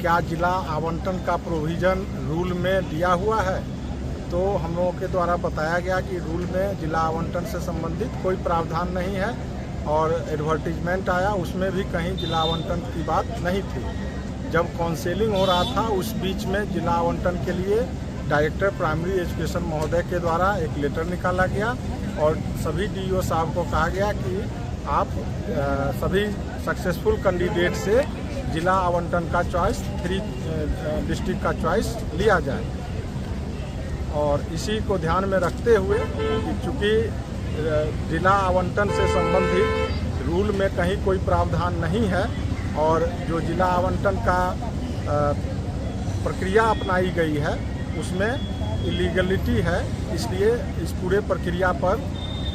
क्या जिला आवंटन का प्रोविज़न रूल में दिया हुआ है। तो हम लोगों के द्वारा बताया गया कि रूल में जिला आवंटन से संबंधित कोई प्रावधान नहीं है और एडवर्टीजमेंट आया उसमें भी कहीं जिला आवंटन की बात नहीं थी। जब काउंसलिंग हो रहा था उस बीच में जिला आवंटन के लिए डायरेक्टर प्राइमरी एजुकेशन महोदय के द्वारा एक लेटर निकाला गया और सभी डीईओ साहब को कहा गया कि आप सभी सक्सेसफुल कैंडिडेट से जिला आवंटन का चॉइस 3 डिस्ट्रिक्ट का चॉइस लिया जाए। और इसी को ध्यान में रखते हुए कि चूँकि जिला आवंटन से संबंधित रूल में कहीं कोई प्रावधान नहीं है और जो जिला आवंटन का प्रक्रिया अपनाई गई है उसमें इलीगलिटी है, इसलिए इस पूरे प्रक्रिया पर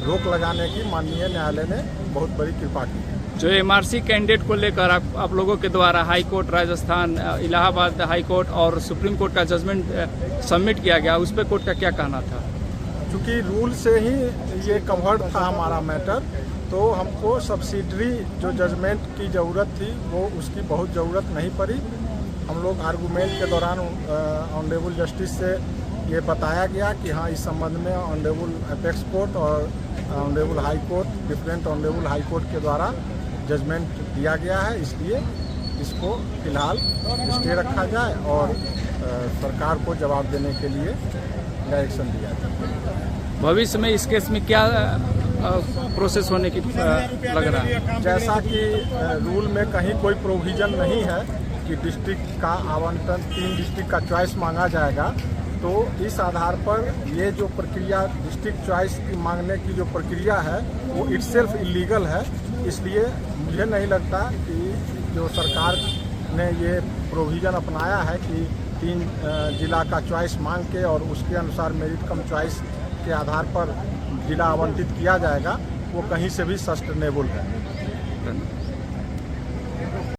रोक लगाने की माननीय न्यायालय ने बहुत बड़ी कृपा की है। जो एमआरसी कैंडिडेट को लेकर आप लोगों के द्वारा high court Rajasthan, Allahabad high court और सुप्रीम कोर्ट का जजमेंट सबमिट किया गया, उस पर कोर्ट का क्या कहना था? चूँकि रूल से ही ये कवर्ड था हमारा मैटर, तो हमको सब्सिडरी जो जजमेंट की ज़रूरत थी वो उसकी बहुत ज़रूरत नहीं पड़ी। हम लोग आर्गूमेंट के दौरान ऑनरेबल जस्टिस से ये बताया गया कि हाँ, इस संबंध में ऑनरेबल अपेक्स कोर्ट और honourable high court, different honourable high court के द्वारा जजमेंट दिया गया है, इसलिए इसको फिलहाल स्टे रखा जाए और सरकार को जवाब देने के लिए डायरेक्शन दिया जाए। भविष्य में इस केस में क्या प्रोसेस होने की लग रहा है? जैसा कि रूल में कहीं कोई प्रोविज़न नहीं है कि डिस्ट्रिक्ट का आवंटन 3 डिस्ट्रिक्ट का चॉइस मांगा जाएगा, तो इस आधार पर ये जो प्रक्रिया डिस्ट्रिक्ट चॉइस की मांगने की जो प्रक्रिया है वो इटसेल्फ इलीगल है। इसलिए मुझे नहीं लगता कि जो सरकार ने ये प्रोविज़न अपनाया है कि 3 जिला का चॉइस मांग के और उसके अनुसार मेरिट कम चॉइस के आधार पर जिला आवंटित किया जाएगा, वो कहीं से भी सस्टेनेबल है।